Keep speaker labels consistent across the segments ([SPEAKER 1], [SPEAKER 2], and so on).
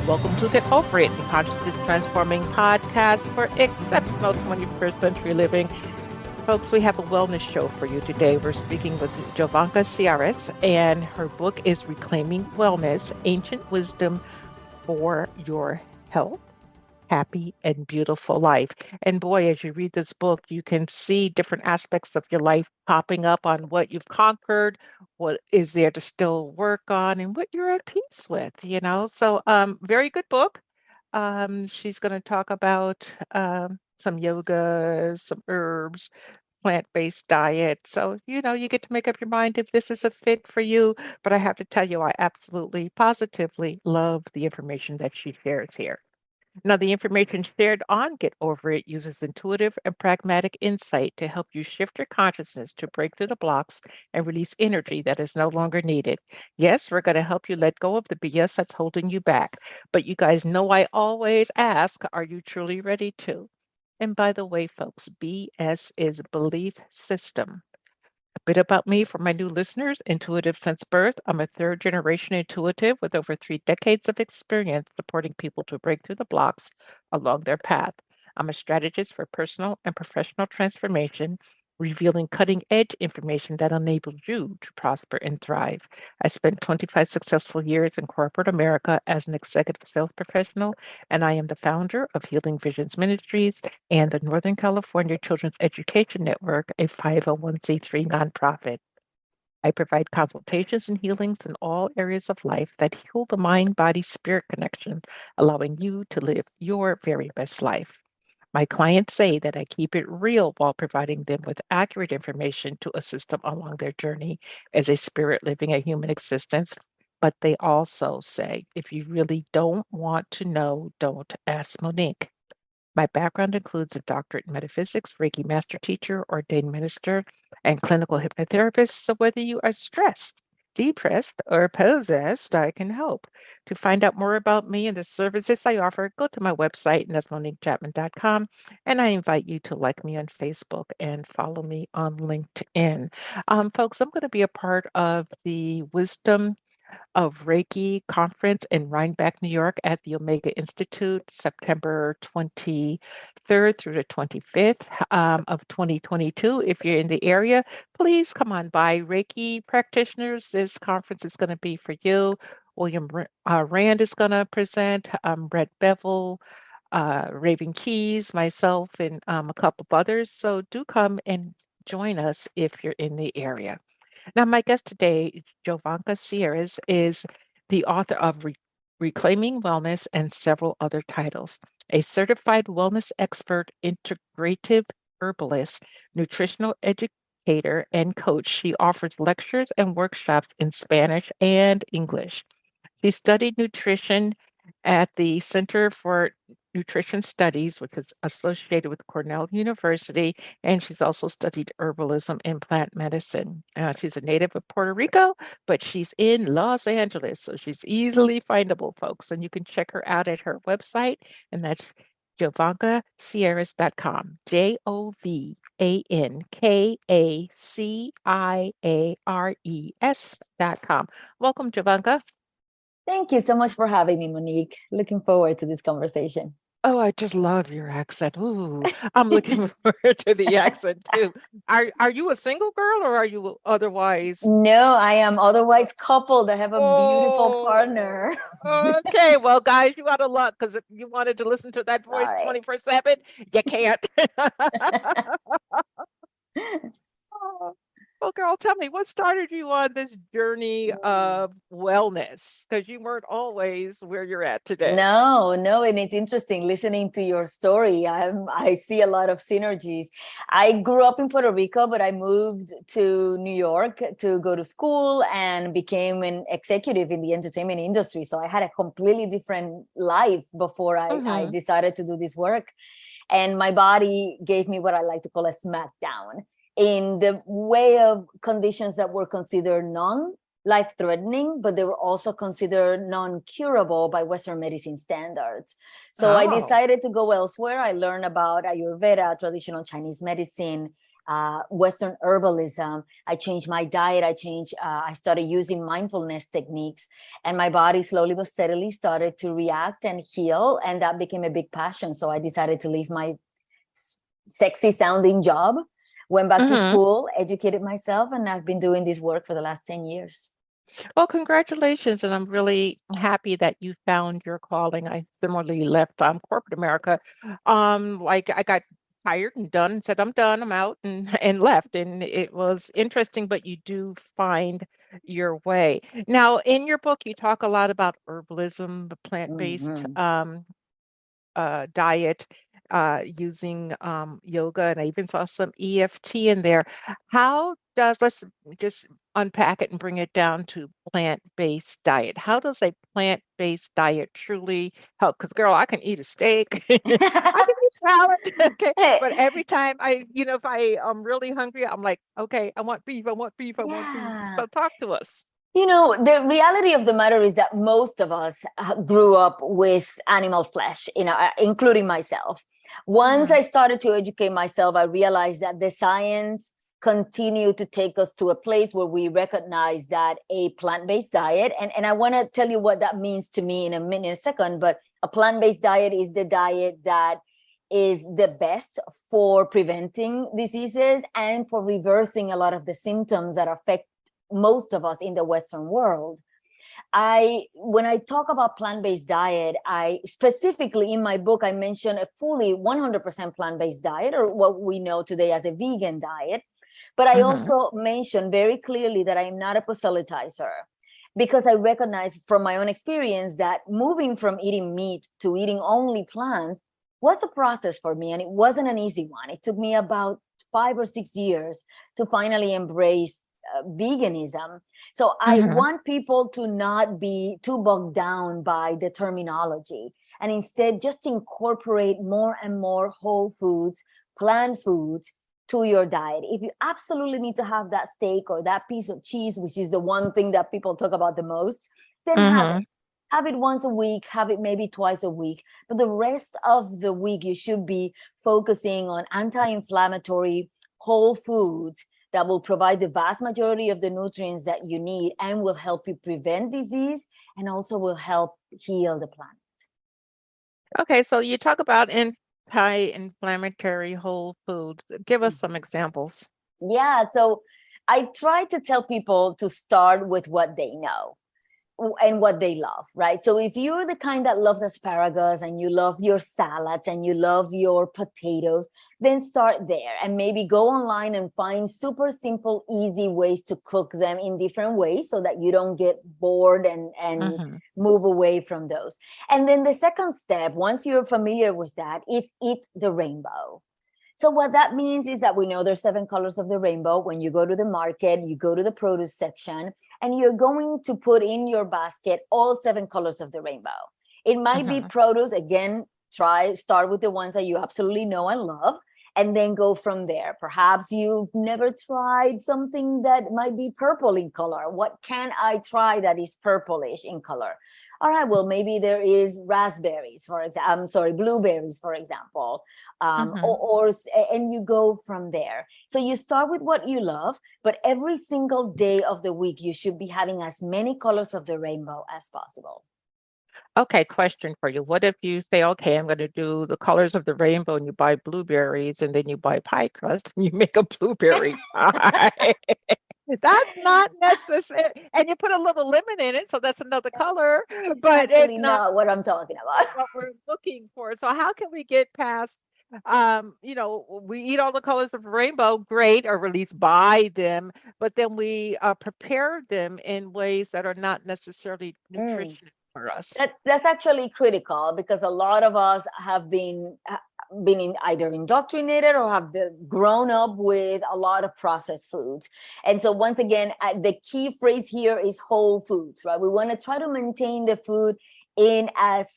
[SPEAKER 1] Welcome to Get Over It, the consciousness transforming podcast for exceptional 21st century living. Folks, we have a wellness show for you today. We're speaking with Jovanka Ciares, and her book is Reclaiming Wellness, Ancient Wisdom for Your Health, Happy, and Beautiful Life. And boy, as you read this book, you can see different aspects of your life popping up on what you've conquered, what is there to still work on, and what you're at peace with. So, very good book. She's going to talk about some yoga, some herbs, plant-based diet. So, you get to make up your mind if this is a fit for you. But I have to tell you, I absolutely, positively love the information that she shares here. Now, the information shared on Get Over It uses intuitive and pragmatic insight to help you shift your consciousness to break through the blocks and release energy that is no longer needed. Yes, we're going to help you let go of the BS that's holding you back. But you guys know I always ask, are you truly ready to? And by the way, folks, BS is belief system. A bit about me for my new listeners, intuitive since birth. I'm a third generation intuitive with over 3 decades of experience supporting people to break through the blocks along their path. I'm a strategist for personal and professional transformation, revealing cutting edge information that enables you to prosper and thrive. I spent 25 successful years in corporate America as an executive sales professional, and I am the founder of Healing Visions Ministries and the Northern California Children's Education Network, a 501c3 nonprofit. I provide consultations and healings in all areas of life that heal the mind body spirit connection, allowing you to live your very best life. My clients say that I keep it real while providing them with accurate information to assist them along their journey as a spirit living a human existence. But they also say, if you really don't want to know, don't ask Monique. My background includes a doctorate in metaphysics, Reiki master teacher, ordained minister, and clinical hypnotherapist. So whether you are stressed, depressed, or possessed, I can help. To find out more about me and the services I offer, go to my website, and that's moniquechapman.com. And I invite you to like me on Facebook and follow me on LinkedIn. Folks, I'm going to be a part of the Wisdom of Reiki conference in Rhinebeck, New York at the Omega Institute, September 23rd through the 25th of 2022. If you're in the area, please come on by. Reiki practitioners, this conference is going to be for you. William Rand is going to present, Brett Bevel, Raven Keys, myself, and a couple of others. So do come and join us if you're in the area. Now, my guest today, Jovanka Ciares, is the author of Reclaiming Wellness and several other titles. A certified wellness expert, integrative herbalist, nutritional educator, and coach, she offers lectures and workshops in Spanish and English. She studied nutrition at the Center for Nutrition Studies, which is associated with Cornell University, and she's also studied herbalism and plant medicine. She's a native of Puerto Rico, but she's in Los Angeles, so she's easily findable, folks. And you can check her out at her website, and that's jovankaciares.com. JOVANKACIARES.com. Welcome, Jovanka.
[SPEAKER 2] Thank you so much for having me, Monique. Looking forward to this conversation.
[SPEAKER 1] Oh, I just love your accent. Ooh, I'm looking forward to the accent too. Are you a single girl or are you otherwise?
[SPEAKER 2] No, I am otherwise coupled. I have a beautiful
[SPEAKER 1] Oh,
[SPEAKER 2] partner.
[SPEAKER 1] okay. Well, guys, you out of luck because if you wanted to listen to that voice
[SPEAKER 2] All
[SPEAKER 1] 24/7, you can't.
[SPEAKER 2] right.
[SPEAKER 1] Oh, well, girl, tell me what started you on this journey of wellness? Because you weren't always where you're at today.
[SPEAKER 2] No, and it's interesting listening to your story. I see a lot of synergies. I grew up in Puerto Rico, but I moved to New York to go to school and became an executive in the entertainment industry. So I had a completely different life before I
[SPEAKER 1] Mm-hmm.
[SPEAKER 2] decided to do this work. And my body gave me what I like to call a smackdown in the way of conditions that were considered non-life-threatening, but they were also considered non-curable by Western medicine standards. So I
[SPEAKER 1] Oh.
[SPEAKER 2] decided to go elsewhere. I learned about Ayurveda, traditional Chinese medicine, Western herbalism. I changed my diet. I started using mindfulness techniques, and my body slowly but steadily started to react and heal. And that became a big passion. So I decided to leave my sexy sounding job, went back to school, educated myself, and I've been doing this work for the last 10 years.
[SPEAKER 1] Well, congratulations, and I'm really happy that you found your calling. I similarly left corporate America. Like I got tired and done and said, I'm done, I'm out, and and left. And it was interesting, but you do find your way. Now, in your book, you talk a lot about herbalism, the plant-based
[SPEAKER 2] Mhm.
[SPEAKER 1] diet, using yoga, and I even saw some EFT in there. How does, let's just unpack it and bring it down to plant-based diet. How does a plant-based diet truly help? Because, girl, I can eat a steak, I can eat salad, okay. But every time if I am really hungry, I'm like, okay, I want beef, I want beef, I want beef.
[SPEAKER 2] Yeah.
[SPEAKER 1] So talk to us.
[SPEAKER 2] The reality of the matter is that most of us grew up with animal flesh, including myself. Once
[SPEAKER 1] Hmm.
[SPEAKER 2] I started to educate myself, I realized that the science continued to take us to a place where we recognize that a plant-based diet, and I want to tell you what that means to me in a second, but a plant-based diet is the diet that is the best for preventing diseases and for reversing a lot of the symptoms that affect most of us in the Western world. When I talk about plant-based diet, I specifically in my book, I mention a fully 100% plant-based diet, or what we know today as a vegan diet. But I
[SPEAKER 1] Hmm.
[SPEAKER 2] also mention very clearly that I am not a proselytizer, because I recognize from my own experience that moving from eating meat to eating only plants was a process for me, and it wasn't an easy one. It took me about 5 or 6 years to finally embrace veganism. So I
[SPEAKER 1] Hmm.
[SPEAKER 2] want people to not be too bogged down by the terminology, and instead just incorporate more and more whole foods, plant foods to your diet. If you absolutely need to have that steak or that piece of cheese, which is the one thing that people talk about the most, then have it.
[SPEAKER 1] Hmm.
[SPEAKER 2] Have it once a week, have it maybe twice a week. But the rest of the week, you should be focusing on anti-inflammatory whole foods that will provide the vast majority of the nutrients that you need and will help you prevent disease and also will help heal the planet.
[SPEAKER 1] Okay, so you talk about anti-inflammatory whole foods. Give us some examples.
[SPEAKER 2] Yeah, so I try to tell people to start with what they know and what they love, right? So if you're the kind that loves asparagus and you love your salads and you love your potatoes, then start there and maybe go online and find super simple, easy ways to cook them in different ways so that you don't get bored and
[SPEAKER 1] Hmm.
[SPEAKER 2] move away from those. And then the second step, once you're familiar with that, is eat the rainbow. So what that means is that we know there's 7 colors of the rainbow. When you go to the market, you go to the produce section, and you're going to put in your basket all 7 colors of the rainbow. It might be
[SPEAKER 1] Hmm.
[SPEAKER 2] produce. Again, start with the ones that you absolutely know and love, and then go from there. Perhaps you've never tried something that might be purple in color. What can I try that is purplish in color? All right, well, maybe there is raspberries, for example. I'm sorry, blueberries, for example.
[SPEAKER 1] Hmm.
[SPEAKER 2] And you go from there. So you start with what you love, but every single day of the week, you should be having as many colors of the rainbow as possible.
[SPEAKER 1] Okay, question for you. What if you say, okay, I'm going to do the colors of the rainbow, and you buy blueberries and then you buy pie crust and you make a blueberry pie? That's not necessary. And you put a little lemon in it, so that's another color, but it's
[SPEAKER 2] Exactly
[SPEAKER 1] not
[SPEAKER 2] not what I'm talking about.
[SPEAKER 1] what we're looking for. So how can we get past, we eat all the colors of the rainbow, great, or at least buy them, but then we prepare them in ways that are not necessarily
[SPEAKER 2] Mm.
[SPEAKER 1] nutritious for us.
[SPEAKER 2] That's actually critical, because a lot of us have been either indoctrinated or have grown up with a lot of processed foods. And so once again, the key phrase here is whole foods, right? We want to try to maintain the food in as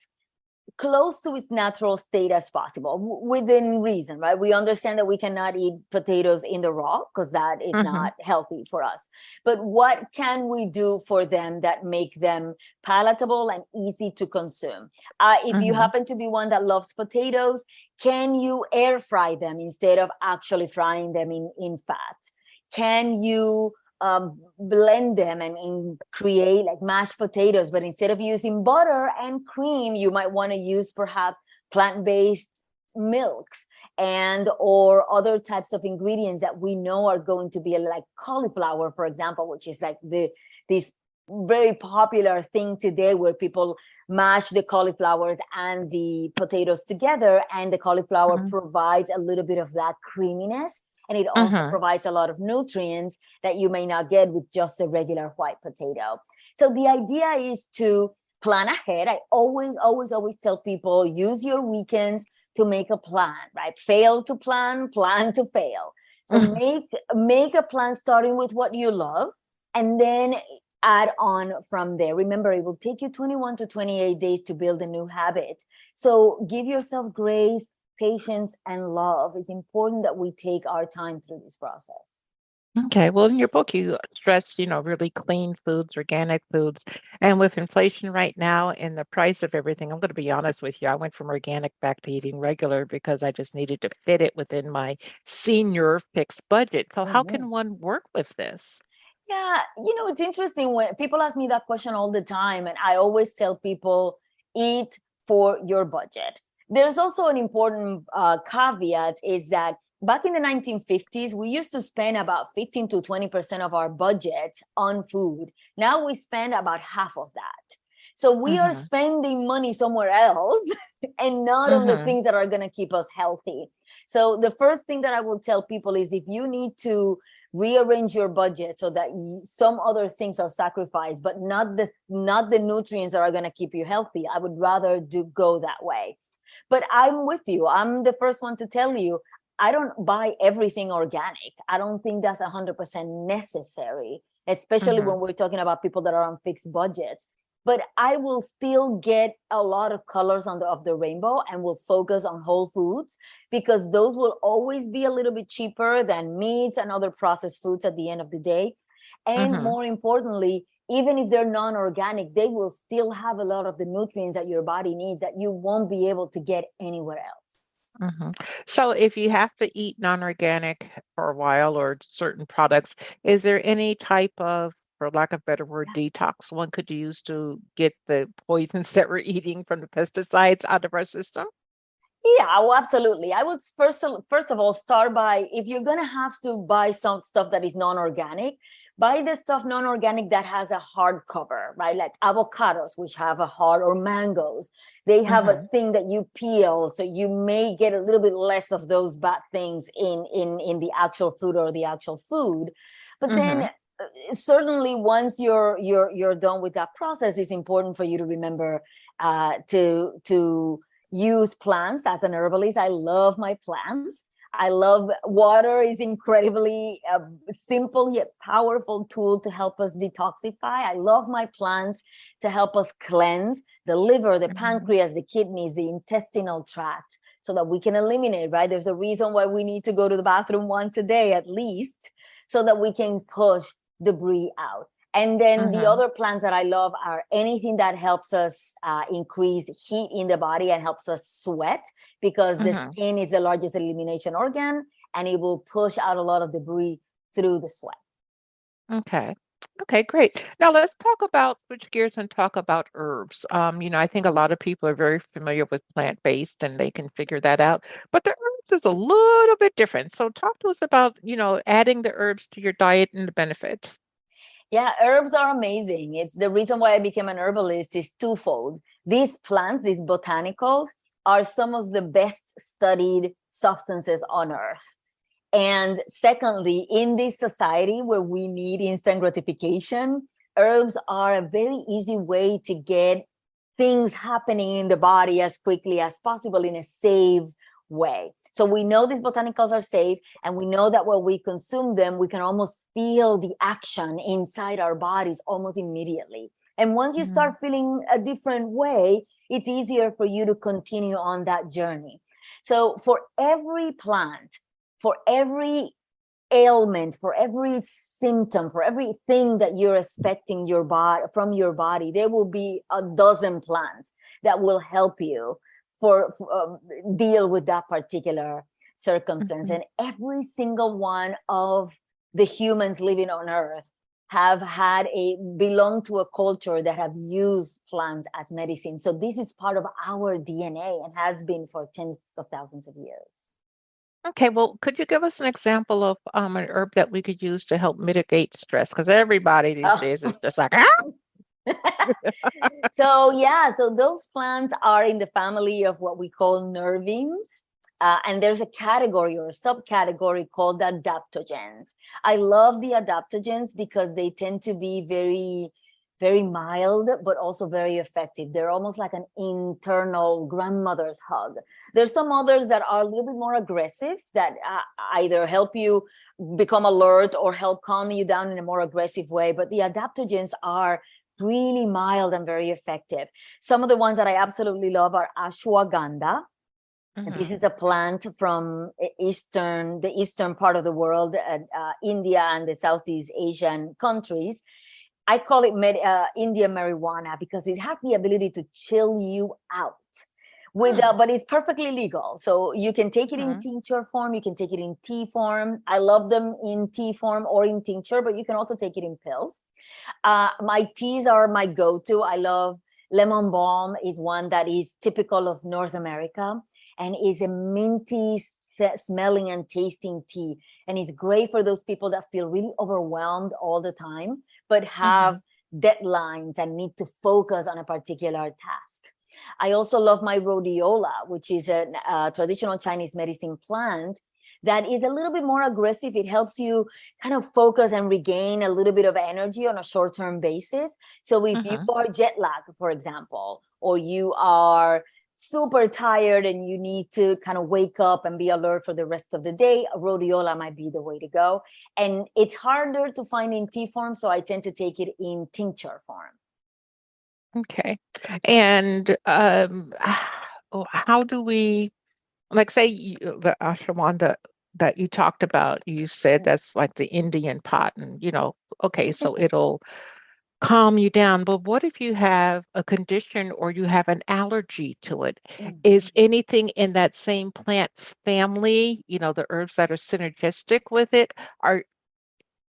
[SPEAKER 2] close to its natural state as possible, within reason, right? We understand that we cannot eat potatoes in the raw because that is
[SPEAKER 1] Mm-hmm.
[SPEAKER 2] not healthy for us. But what can we do for them that make them palatable and easy to consume? If you
[SPEAKER 1] Mm-hmm.
[SPEAKER 2] happen to be one that loves potatoes, can you air fry them instead of actually frying them in fat? Can you blend them and create like mashed potatoes, but instead of using butter and cream, you might want to use perhaps plant-based milks and or other types of ingredients that we know are going to be like cauliflower, for example, which is like this very popular thing today where people mash the cauliflowers and the potatoes together, and the cauliflower
[SPEAKER 1] Mm-hmm.
[SPEAKER 2] provides a little bit of that creaminess, and it also
[SPEAKER 1] Mm-hmm.
[SPEAKER 2] provides a lot of nutrients that you may not get with just a regular white potato. So the idea is to plan ahead. I always tell people, use your weekends to make a plan, right? Fail to plan, plan to fail. So make a plan starting with what you love, and then add on from there. Remember, it will take you 21 to 28 days to build a new habit. So give yourself grace, patience, and love. It's important that we take our time through this process.
[SPEAKER 1] Okay. Well, in your book, you stress, really clean foods, organic foods. And with inflation right now and the price of everything, I'm going to be honest with you. I went from organic back to eating regular because I just needed to fit it within my senior fixed budget. So how
[SPEAKER 2] Mhm.
[SPEAKER 1] can one work with this?
[SPEAKER 2] Yeah, it's interesting when people ask me that question all the time, and I always tell people, eat for your budget. There's also an important caveat is that back in the 1950s, we used to spend about 15 to 20% of our budget on food. Now we spend about half of that. So we are
[SPEAKER 1] Mm-hmm.
[SPEAKER 2] spending money somewhere else and not on the
[SPEAKER 1] Mm-hmm.
[SPEAKER 2] things that are going to keep us healthy. So the first thing that I will tell people is, if you need to rearrange your budget so that some other things are sacrificed, but not the nutrients that are going to keep you healthy, I would rather do go that way. But I'm with you. I'm the first one to tell you, I don't buy everything organic. I don't think that's 100% necessary, especially
[SPEAKER 1] Mm-hmm.
[SPEAKER 2] when we're talking about people that are on fixed budgets. But I will still get a lot of colors of the rainbow, and will focus on whole foods, because those will always be a little bit cheaper than meats and other processed foods at the end of the day. And
[SPEAKER 1] Mm-hmm.
[SPEAKER 2] more importantly, even if they're non-organic, they will still have a lot of the nutrients that your body needs that you won't be able to get anywhere else.
[SPEAKER 1] Mm-hmm. So if you have to eat non-organic for a while or certain products, is there any type of, for lack of a better word, detox one could use to get the poisons that we're eating from the pesticides out of our system?
[SPEAKER 2] Yeah, well, absolutely. I would first of all start by, if you're gonna have to buy some stuff that is non-organic, buy the stuff non-organic that has a hard cover, right? Like avocados, which have a hard, or mangoes, they have a
[SPEAKER 1] Mm-hmm.
[SPEAKER 2] thing that you peel, so you may get a little bit less of those bad things in the actual fruit or the actual food. But then
[SPEAKER 1] Mm-hmm.
[SPEAKER 2] certainly once you're done with that process, it's important for you to remember to use plants. As an herbalist, I love my plants. I love water is incredibly simple yet powerful tool to help us detoxify. I love my plants to help us cleanse the liver, the
[SPEAKER 1] Mm-hmm.
[SPEAKER 2] pancreas, the kidneys, the intestinal tract, so that we can eliminate, right? There's a reason why we need to go to the bathroom once a day at least, so that we can push debris out. And then the
[SPEAKER 1] Mm-hmm.
[SPEAKER 2] other plants that I love are anything that helps us increase heat in the body and helps us sweat, because the
[SPEAKER 1] Mm-hmm.
[SPEAKER 2] skin is the largest elimination organ, and it will push out a lot of debris through the sweat.
[SPEAKER 1] Okay. Okay, great. Now let's talk about switch gears and talk about herbs. I think a lot of people are very familiar with plant-based and they can figure that out, but the herbs is a little bit different. So talk to us about, adding the herbs to your diet and the benefit.
[SPEAKER 2] Yeah, herbs are amazing. It's the reason why I became an herbalist is twofold. These plants, these botanicals, are some of the best studied substances on earth. And secondly, in this society where we need instant gratification, herbs are a very easy way to get things happening in the body as quickly as possible in a safe way. So we know these botanicals are safe, and we know that when we consume them, we can almost feel the action inside our bodies almost immediately. And once you
[SPEAKER 1] Mhm.
[SPEAKER 2] start feeling a different way, it's easier for you to continue on that journey. So for every plant, for every ailment, for every symptom, for everything that you're expecting your body from your body, there will be a dozen plants that will help you for deal with that particular circumstance. And every single one of the humans living on earth have belong to a culture that have used plants as medicine. So this is part of our DNA and has been for tens of thousands of years.
[SPEAKER 1] Okay, well, could you give us an example of an herb that we could use to help mitigate stress? Because everybody these
[SPEAKER 2] Oh.
[SPEAKER 1] days is just like, ah!
[SPEAKER 2] So those plants are in the family of what we call nervines. And there's a category or a subcategory called adaptogens. I love the adaptogens because they tend to be very, very mild, but also very effective. They're almost like an internal grandmother's hug. There's some others that are a little bit more aggressive that either help you become alert or help calm you down in a more aggressive way. But the adaptogens are really mild and very effective. Some of the ones that I absolutely love are ashwagandha. This is a plant from the eastern part of the world, India and the Southeast Asian countries. I call it India marijuana because it has the ability to chill you out. But it's perfectly legal. So you can take it in tincture form, you can take it in tea form. I love them in tea form or in tincture, but you can also take it in pills. My teas are my go-to. I love lemon balm is one that is typical of North America and is a minty smelling and tasting tea. And it's great for those people that feel really overwhelmed all the time, but have deadlines and need to focus on a particular task. I also love my rhodiola, which is a traditional Chinese medicine plant that is a little bit more aggressive. It helps you kind of focus and regain a little bit of energy on a short-term basis. So if you are jet lagged, for example, or you are super tired and you need to kind of wake up and be alert for the rest of the day, rhodiola might be the way to go. And it's harder to find in tea form, so I tend to take it in tincture form.
[SPEAKER 1] Okay. And how do we, like, say the ashwagandha that you talked about, you said that's like the Indian pot, and okay, so it'll calm you down. But what if you have a condition or you have an allergy to it? Is anything in that same plant family, the herbs that are synergistic with it,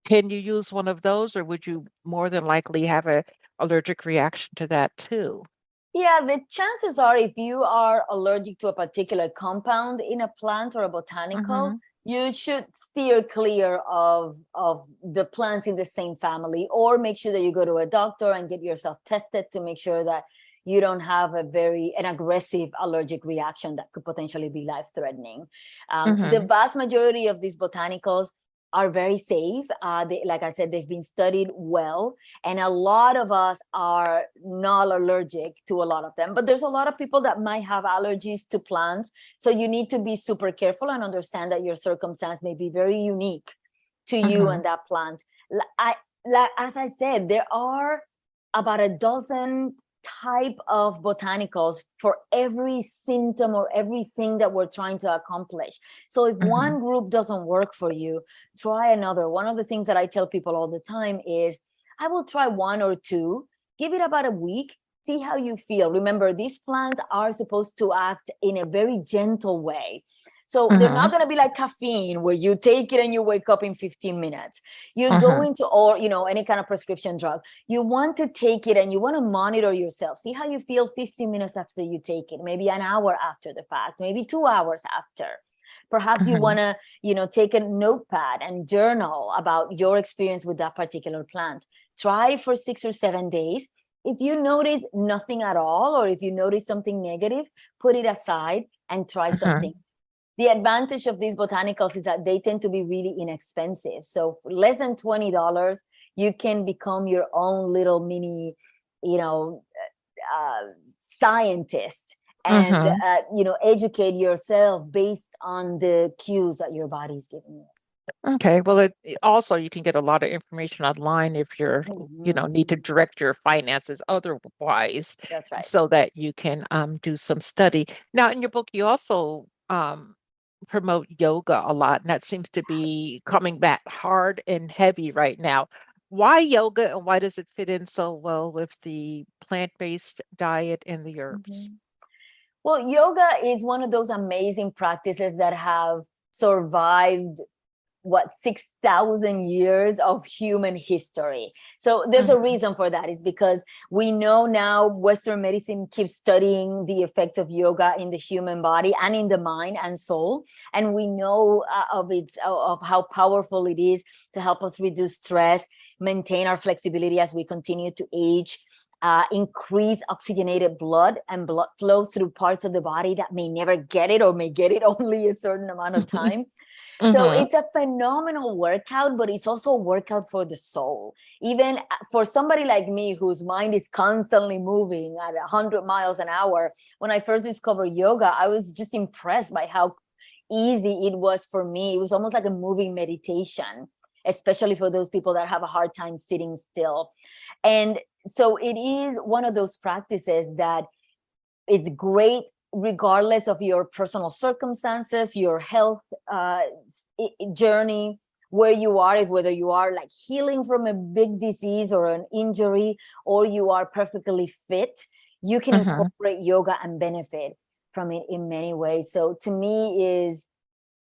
[SPEAKER 1] can you use one of those, or would you more than likely have a allergic reaction to that too?
[SPEAKER 2] Yeah, the chances are if you are allergic to a particular compound in a plant or a botanical, you should steer clear of the plants in the same family, or make sure that you go to a doctor and get yourself tested to make sure that you don't have an aggressive allergic reaction that could potentially be life-threatening. The vast majority of these botanicals are very safe. Like I said, they've been studied well, and a lot of us are not allergic to a lot of them. But there's a lot of people that might have allergies to plants. So you need to be super careful and understand that your circumstance may be very unique to you and that plant. As I said, there are about a dozen type of botanicals for every symptom or everything that we're trying to accomplish. So if one group doesn't work for you, try another. One of the things that I tell people all the time is I will try one or two, give it about a week, see how you feel. Remember, these plants are supposed to act in a very gentle way. So they're not going to be like caffeine where you take it and you wake up in 15 minutes. You're going to, or, any kind of prescription drug. You want to take it and you want to monitor yourself. See how you feel 15 minutes after you take it, maybe an hour after the fact, maybe 2 hours after. Perhaps you want to, take a notepad and journal about your experience with that particular plant. Try for 6 or 7 days. If you notice nothing at all, or if you notice something negative, put it aside and try something. The advantage of these botanicals is that they tend to be really inexpensive. So for less than $20, you can become your own little mini, scientist and, educate yourself based on the cues that your body is giving you.
[SPEAKER 1] Okay. Well, also you can get a lot of information online if you're, need to
[SPEAKER 2] Mhm.
[SPEAKER 1] direct your finances otherwise,
[SPEAKER 2] That's right.
[SPEAKER 1] so that you can do some study. Now, in your book, you also promote yoga a lot, and that seems to be coming back hard and heavy right now. Why yoga, and why does it fit in so well with the plant-based diet and the herbs?
[SPEAKER 2] Mhm. Well, yoga is one of those amazing practices that have survived what 6,000 years of human history. So there's a
[SPEAKER 1] Hmm.
[SPEAKER 2] reason for that. It's because we know now Western medicine keeps studying the effects of yoga in the human body and in the mind and soul, and we know of how powerful it is to help us reduce stress, maintain our flexibility as we continue to age. Increase oxygenated blood and blood flow through parts of the body that may never get it or may get it only a certain amount of time. So
[SPEAKER 1] Hmm.
[SPEAKER 2] it's a phenomenal workout, but it's also a workout for the soul. Even for somebody like me whose mind is constantly moving at 100 miles an hour, when I first discovered yoga, I was just impressed by how easy it was for me. It was almost like a moving meditation, especially for those people that have a hard time sitting still. And so it is one of those practices that it's great regardless of your personal circumstances, your health journey, where you are, if whether you are like healing from a big disease or an injury, or you are perfectly fit, you can
[SPEAKER 1] Hmm.
[SPEAKER 2] incorporate yoga and benefit from it in many ways. So to me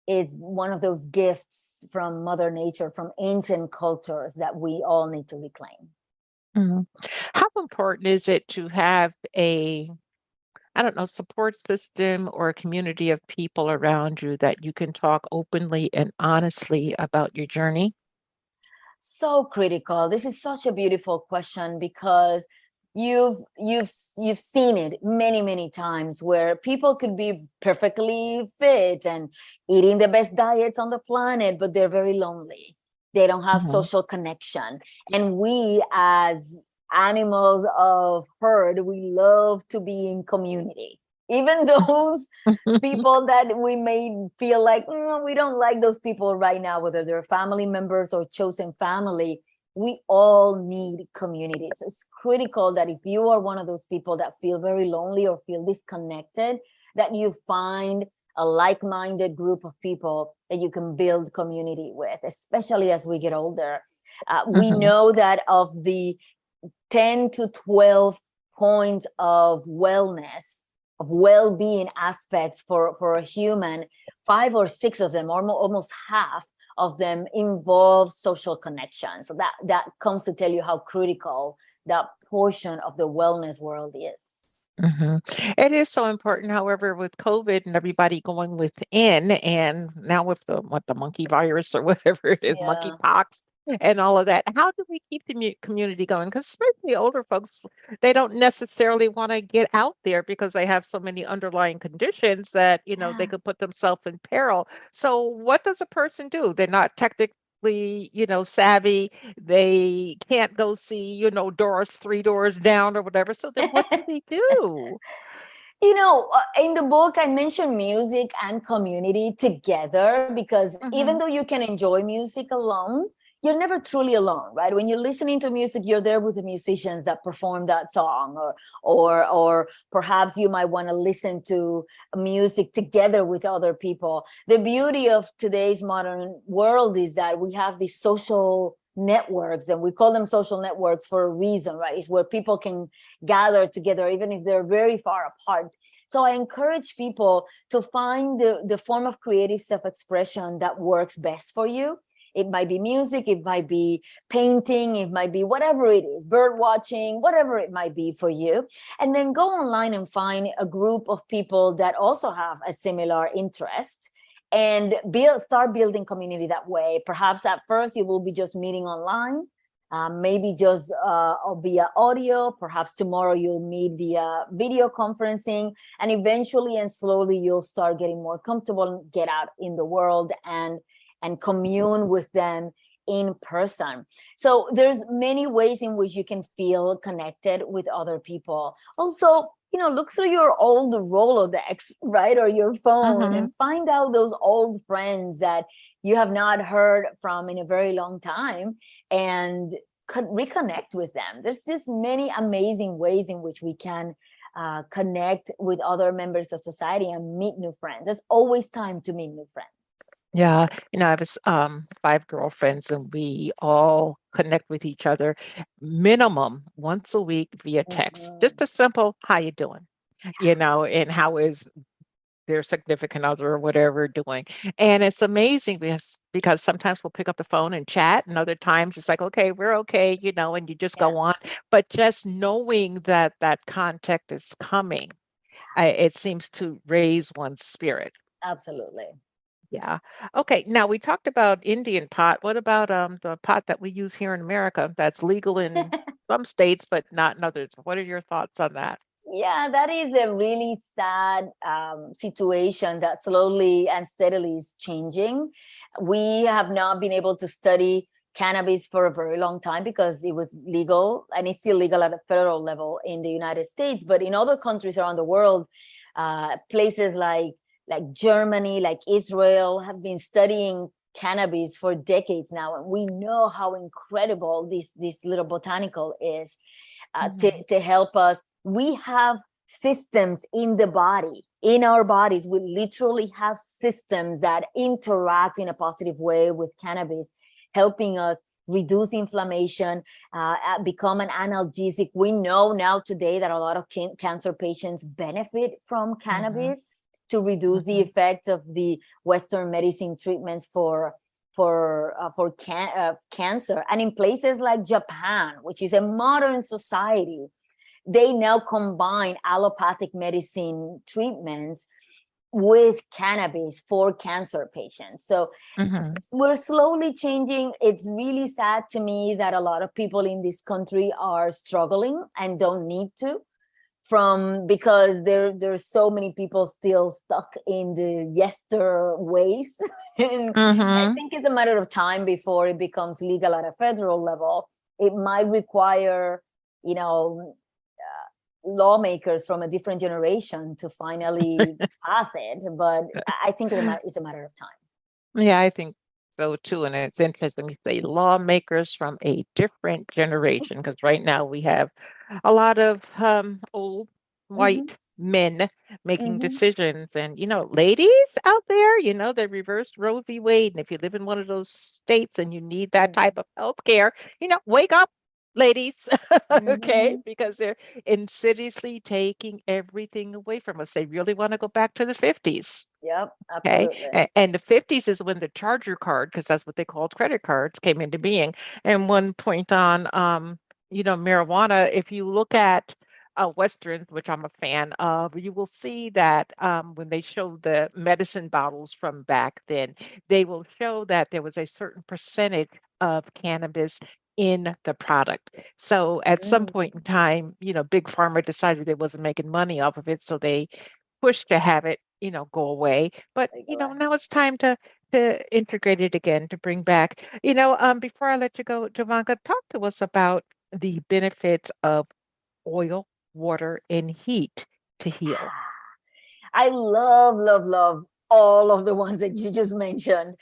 [SPEAKER 2] is one of those gifts from Mother Nature, from ancient cultures that we all need to reclaim.
[SPEAKER 1] Hmm. How important is it to have a, I don't know, support system or a community of people around you that you can talk openly and honestly about your journey?
[SPEAKER 2] So critical. This is such a beautiful question because you've seen it many times where people could be perfectly fit and eating the best diets on the planet, but they're very lonely. They don't have
[SPEAKER 1] Mhm.
[SPEAKER 2] social connection. And we as animals of herd, we love to be in community. Even those people that we may feel like we don't like those people right now, whether they're family members or chosen family, we all need community. So it's critical that if you are one of those people that feel very lonely or feel disconnected, that you find a like-minded group of people that you can build community with, especially as we get older. We
[SPEAKER 1] Mhm.
[SPEAKER 2] know that of the 10 to 12 points of wellness, of well-being aspects for a human, 5 or 6 of them, almost half of them, involve social connection. So that comes to tell you how critical that portion of the wellness world is.
[SPEAKER 1] Mhm. It is so important, however, with COVID and everybody going within, and now with the monkey virus or whatever it is, monkey
[SPEAKER 2] Yeah.
[SPEAKER 1] pox and all of that, how do we keep the community going? Because especially older folks, they don't necessarily want to get out there because they have so many underlying conditions that, they
[SPEAKER 2] Yeah.
[SPEAKER 1] could put themselves in peril. So what does a person do? They're not technically, savvy. They can't go see, doors 3 doors down or whatever. So then what do they do?
[SPEAKER 2] In the book, I mentioned music and community together because even
[SPEAKER 1] Mhm.
[SPEAKER 2] though you can enjoy music alone, you're never truly alone, right? When you're listening to music, you're there with the musicians that perform that song, or perhaps you might want to listen to music together with other people. The beauty of today's modern world is that we have these social networks, and we call them social networks for a reason, right? It's where people can gather together, even if they're very far apart. So I encourage people to find the form of creative self-expression that works best for you. It might be music, it might be painting, it might be whatever it is, bird watching, whatever it might be for you. And then go online and find a group of people that also have a similar interest and start building community that way. Perhaps at first it will be just meeting online, maybe just via audio. Perhaps tomorrow you'll meet via video conferencing, and eventually and slowly you'll start getting more comfortable and get out in the world and commune with them in person. So there's many ways in which you can feel connected with other people. Also, look through your old Rolodex, right, or your phone, and
[SPEAKER 1] Mhm.
[SPEAKER 2] find out those old friends that you have not heard from in a very long time, and reconnect with them. There's just many amazing ways in which we can connect with other members of society and meet new friends. There's always time to meet new friends.
[SPEAKER 1] Yeah, I was 5 girlfriends, and we all connect with each other minimum once a week via text.
[SPEAKER 2] Mhm.
[SPEAKER 1] Just a simple "How you doing?" And how is their significant other or whatever doing. And it's amazing because sometimes we'll pick up the phone and chat, and other times it's like, okay, we're okay, and you just
[SPEAKER 2] Yeah,
[SPEAKER 1] go on. But just knowing that that contact is coming, it seems to raise one's spirit.
[SPEAKER 2] absolutely.
[SPEAKER 1] Yeah. Okay. Now we talked about Indian pot. What about the pot that we use here in America that's legal in some states but not in others? What are your thoughts on that?
[SPEAKER 2] Yeah, that is a really sad situation that slowly and steadily is changing. We have not been able to study cannabis for a very long time because it was legal, and it's still legal at a federal level in the United States. But in other countries around the world, places like Germany, like Israel, have been studying cannabis for decades now, and we know how incredible this little botanical is
[SPEAKER 1] Hmm.
[SPEAKER 2] to help us. We have systems in the body, in our bodies. We literally have systems that interact in a positive way with cannabis, helping us reduce inflammation, become an analgesic. We know now today that a lot of cancer patients benefit from
[SPEAKER 1] Hmm.
[SPEAKER 2] cannabis to reduce the
[SPEAKER 1] Hmm.
[SPEAKER 2] effects of the Western medicine treatments for cancer. And in places like Japan, which is a modern society, they now combine allopathic medicine treatments with cannabis for cancer patients. So
[SPEAKER 1] Hmm.
[SPEAKER 2] we're slowly changing. It's really sad to me that a lot of people in this country are struggling and don't need to, from because there's so many people still stuck in the yester ways. And I
[SPEAKER 1] Hmm.
[SPEAKER 2] think it's a matter of time before it becomes legal at a federal level. It might require, you know lawmakers from a different generation to finally pass it, but I think it's a matter of time.
[SPEAKER 1] Yeah, I think so too. And it's interesting you say lawmakers from a different generation, because right now we have a lot of old
[SPEAKER 2] Mm-hmm,
[SPEAKER 1] white men making
[SPEAKER 2] mm-hmm,
[SPEAKER 1] decisions. And, ladies out there, they reversed Roe v. Wade. And if you live in one of those states and you need that type
[SPEAKER 2] mm-hmm,
[SPEAKER 1] of health care, wake up, ladies. Okay,
[SPEAKER 2] mm-hmm.
[SPEAKER 1] because they're insidiously taking everything away from us. They really want to go back to the 50s.
[SPEAKER 2] Yep,
[SPEAKER 1] Okay.
[SPEAKER 2] absolutely.
[SPEAKER 1] And the 50s is when the Charger card, because that's what they called credit cards, came into being. And one point on, marijuana, if you look at Westerns, which I'm a fan of, you will see that when they show the medicine bottles from back then, they will show that there was a certain percentage of cannabis in the product. So at some point in
[SPEAKER 2] Mm,
[SPEAKER 1] time, Big Pharma decided they wasn't making money off of it, so they push to have it, go away. But
[SPEAKER 2] like, go
[SPEAKER 1] now it's time to integrate it again, to bring back. Before I let you go, Jovanka, talk to us about the benefits of oil, water, and heat to heal.
[SPEAKER 2] I love all of the ones that you just mentioned.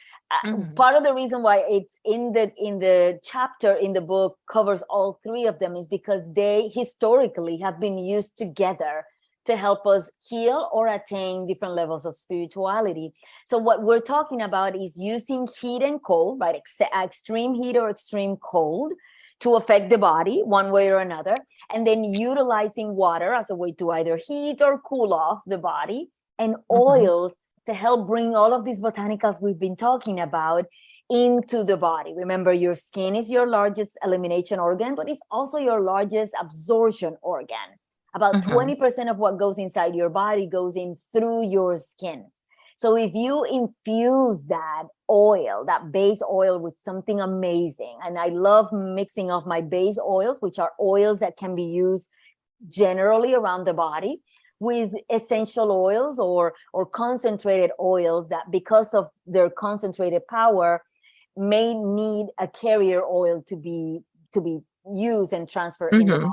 [SPEAKER 1] Hmm.
[SPEAKER 2] Part of the reason why it's in the chapter in the book covers all three of them is because they historically have been used together to help us heal or attain different levels of spirituality. So what we're talking about is using heat and cold, right? Extreme heat or extreme cold to affect the body one way or another, and then utilizing water as a way to either heat or cool off the body, and
[SPEAKER 1] Hmm.
[SPEAKER 2] oils to help bring all of these botanicals we've been talking about into the body. Remember, your skin is your largest elimination organ, but it's also your largest absorption organ. About
[SPEAKER 1] Hmm.
[SPEAKER 2] 20% of what goes inside your body goes in through your skin. So if you infuse that oil, that base oil, with something amazing, and I love mixing of my base oils, which are oils that can be used generally around the body, with essential oils or concentrated oils that, because of their concentrated power, may need a carrier oil to be used and transferred in the
[SPEAKER 1] Hmm.
[SPEAKER 2] body.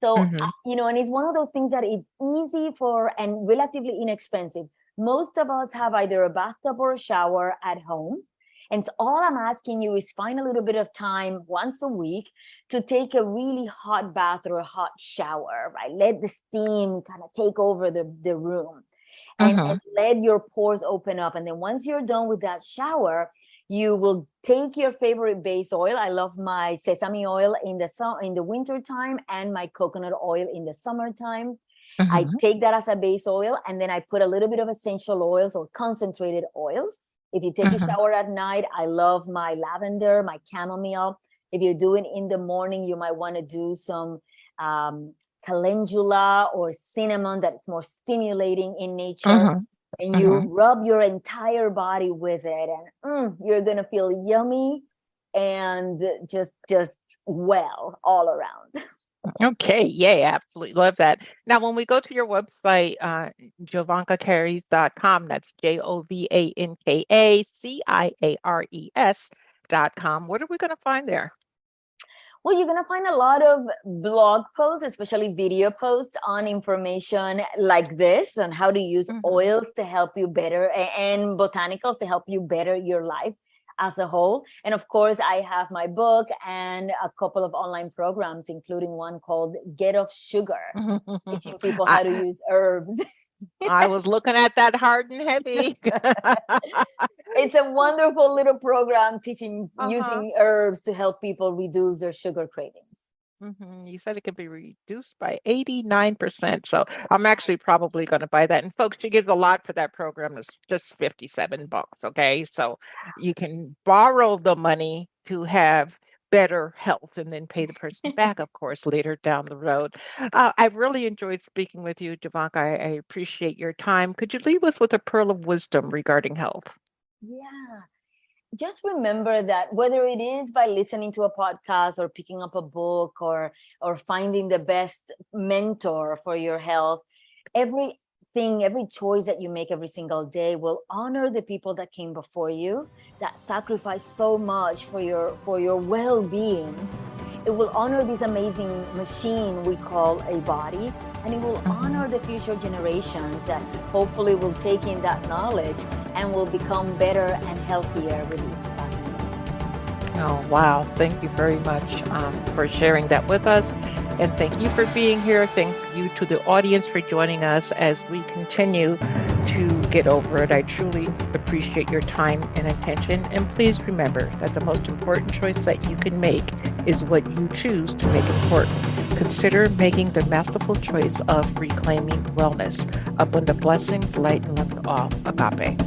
[SPEAKER 2] So,
[SPEAKER 1] Hmm.
[SPEAKER 2] and it's one of those things that is easy for and relatively inexpensive. Most of us have either a bathtub or a shower at home. And so all I'm asking you is find a little bit of time once a week to take a really hot bath or a hot shower, right? Let the steam kind of take over the room, and let your pores open up. And then once you're done with that shower, you will take your favorite base oil. I love my sesame oil in the winter time and my coconut oil in the summertime. I take that as a base oil, and then I put a little bit of essential oils or concentrated oils. If you take a shower at night, I love my lavender, my chamomile. If you're doing in the morning, you might want to do some calendula or cinnamon that's more stimulating in nature. And you rub your entire body with it, and you're going to feel yummy and just well all around.
[SPEAKER 1] Okay, yeah, absolutely love that. Now, when we go to your website, JovankaCiares.com, that's JovankaCiares.com, what are we going to find there?
[SPEAKER 2] Well, you're going to find a lot of blog posts, especially video posts on information like this, on how to use oils to help you better, and botanicals to help you better your life as a whole. And of course, I have my book and a couple of online programs, including one called Get Off Sugar, teaching people how to use herbs.
[SPEAKER 1] I was looking at that hard and heavy.
[SPEAKER 2] It's a wonderful little program teaching using herbs to help people reduce their sugar cravings.
[SPEAKER 1] You said it can be reduced by 89%. So I'm actually probably going to buy that. And folks, you get a lot for that program. It's just $57. Okay. So you can borrow the money to have better health and then pay the person back, of course, later down the road. I've really enjoyed speaking with you, Jovanka. I appreciate your time. Could you leave us with a pearl of wisdom regarding health?
[SPEAKER 2] Yeah. Just remember that whether it is by listening to a podcast or picking up a book or finding the best mentor for your health, every choice that you make every single day will honor the people that came before you, that sacrificed so much for your well-being. It will honor this amazing machine we call a body, and it will honor the future generations that hopefully will take in that knowledge and will become better and healthier with each passing.
[SPEAKER 1] Oh, wow. Thank you very much for sharing that with us. And thank you for being here. Thank you to the audience for joining us as we continue to get over it. I truly appreciate your time and attention. And please remember that the most important choice that you can make is what you choose to make important. Consider making the masterful choice of reclaiming wellness. Abundant blessings, light and love to all. Agape.